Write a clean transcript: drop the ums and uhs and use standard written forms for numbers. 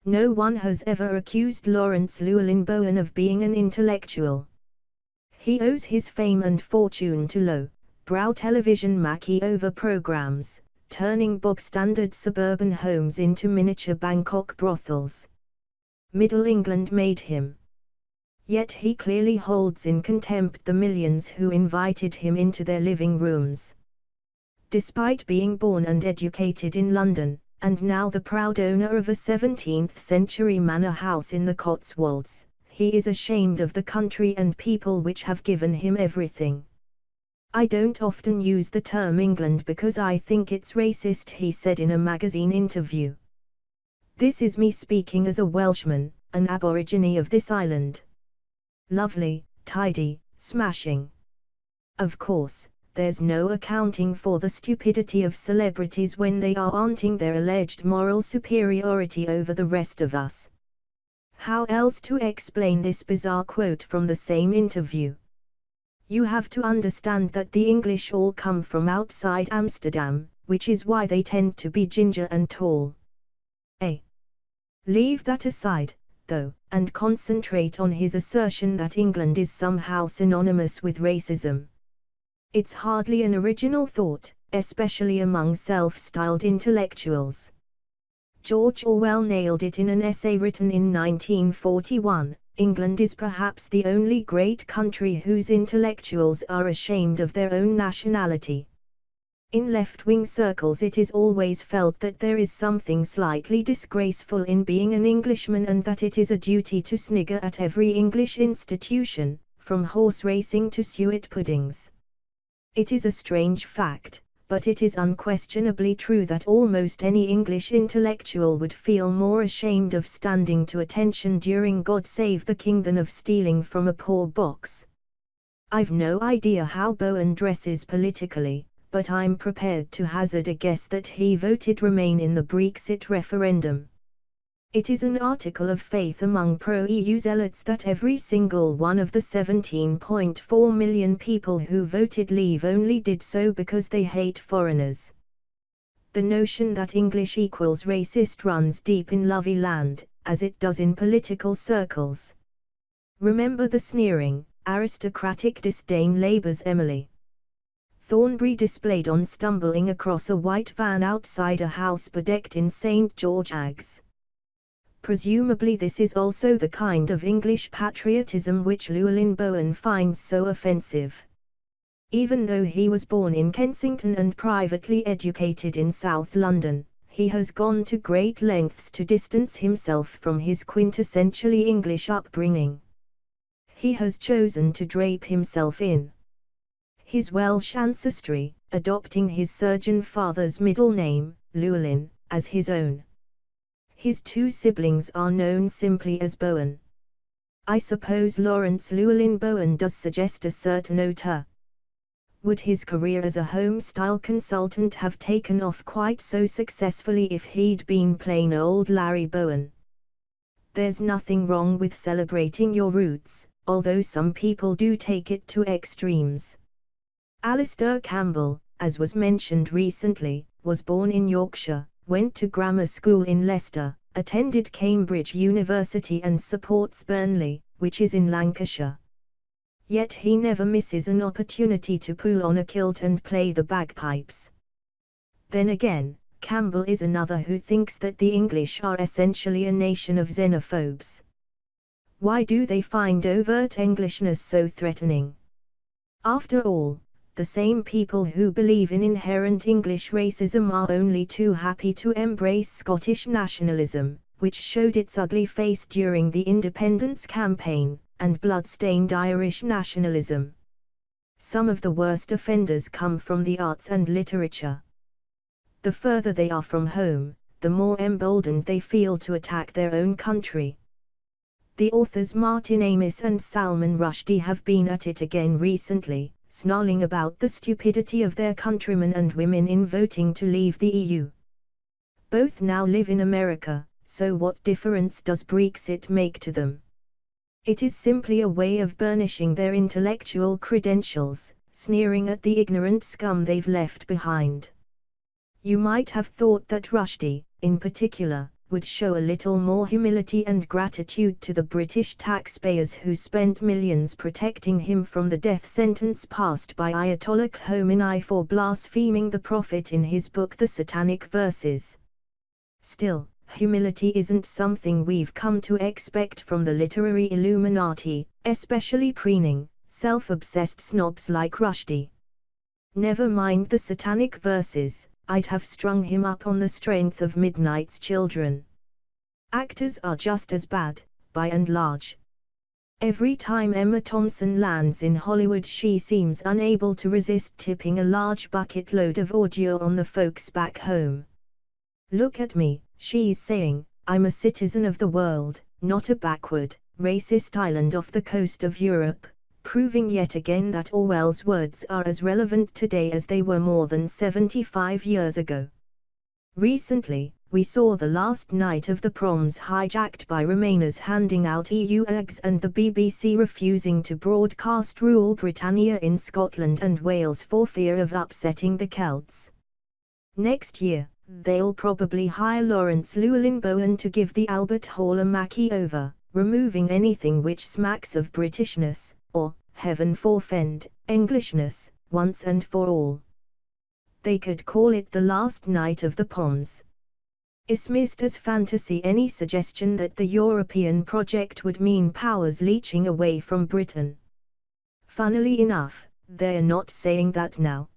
No one has ever accused Lawrence Llewellyn Bowen of being an intellectual. He owes his fame and fortune to low-brow television makeover programs, turning bog-standard suburban homes into miniature Bangkok brothels. Middle England made him. Yet he clearly holds in contempt the millions who invited him into their living rooms. Despite being born and educated in London, and now the proud owner of a 17th-century manor house in the Cotswolds, he is ashamed of the country and people which have given him everything. "I don't often use the term England because I think it's racist," he said in a magazine interview. "This is me speaking as a Welshman, an aborigine of this island. Lovely, tidy, smashing. Of course, there's no accounting for the stupidity of celebrities when they are aunting their alleged moral superiority over the rest of us." How else to explain this bizarre quote from the same interview? You have to understand that the English all come from outside Amsterdam, which is why they tend to be ginger and tall. Leave that aside, though, and concentrate on his assertion that England is somehow synonymous with racism. It's hardly an original thought, especially among self-styled intellectuals. George Orwell nailed it in an essay written in 1941, "England is perhaps the only great country whose intellectuals are ashamed of their own nationality." In left-wing circles it is always felt that there is something slightly disgraceful in being an Englishman and that it is a duty to snigger at every English institution, from horse racing to suet puddings. It is a strange fact, but it is unquestionably true that almost any English intellectual would feel more ashamed of standing to attention during God Save the King than of stealing from a poor box. I've no idea how Bowen dresses politically, but I'm prepared to hazard a guess that he voted Remain in the Brexit referendum. It is an article of faith among pro-EU zealots that every single one of the 17.4 million people who voted Leave only did so because they hate foreigners. The notion that English equals racist runs deep in lovey land, as it does in political circles. Remember the sneering, aristocratic disdain Labour's Emily Thornberry displayed on stumbling across a white van outside a house bedecked in St. George eggs. Presumably this is also the kind of English patriotism which Llewellyn Bowen finds so offensive. Even though he was born in Kensington and privately educated in South London, he has gone to great lengths to distance himself from his quintessentially English upbringing. He has chosen to drape himself in his Welsh ancestry, adopting his surgeon father's middle name, Llewellyn, as his own. His two siblings are known simply as Bowen. I suppose Lawrence Llewellyn Bowen does suggest a certain auteur. Would his career as a home-style consultant have taken off quite so successfully if he'd been plain old Larry Bowen? There's nothing wrong with celebrating your roots, although some people do take it to extremes. Alistair Campbell, as was mentioned recently, was born in Yorkshire, went to grammar school in Leicester, attended Cambridge University and supports Burnley, which is in Lancashire. Yet he never misses an opportunity to pull on a kilt and play the bagpipes. Then again, Campbell is another who thinks that the English are essentially a nation of xenophobes. Why do they find overt Englishness so threatening? After all, the same people who believe in inherent English racism are only too happy to embrace Scottish nationalism, which showed its ugly face during the independence campaign, and blood-stained Irish nationalism. Some of the worst offenders come from the arts and literature. The further they are from home, the more emboldened they feel to attack their own country. The authors Martin Amis and Salman Rushdie have been at it again recently, snarling about the stupidity of their countrymen and women in voting to leave the EU. Both now live in America, so what difference does Brexit make to them? It is simply a way of burnishing their intellectual credentials, sneering at the ignorant scum they've left behind. You might have thought that Rushdie, in particular, would show a little more humility and gratitude to the British taxpayers who spent millions protecting him from the death sentence passed by Ayatollah Khomeini for blaspheming the Prophet in his book The Satanic Verses. Still, humility isn't something we've come to expect from the literary Illuminati, especially preening, self-obsessed snobs like Rushdie. Never mind the Satanic Verses, I'd have strung him up on the strength of Midnight's Children. Actors are just as bad, by and large. Every time Emma Thompson lands in Hollywood, she seems unable to resist tipping a large bucket load of ordure on the folks back home. Look at me, she's saying, I'm a citizen of the world, not a backward, racist island off the coast of Europe, proving yet again that Orwell's words are as relevant today as they were more than 75 years ago. Recently, we saw the last night of the proms hijacked by Remainers handing out EU eggs and the BBC refusing to broadcast Rule Britannia in Scotland and Wales for fear of upsetting the Celts. Next year, they'll probably hire Lawrence Llewellyn-Bowen to give the Albert Hall a makeover, removing anything which smacks of Britishness, or, heaven forfend, Englishness, once and for all. They could call it the last night of the Poms. Dismissed as fantasy any suggestion that the European project would mean powers leeching away from Britain. Funnily enough, they're not saying that now.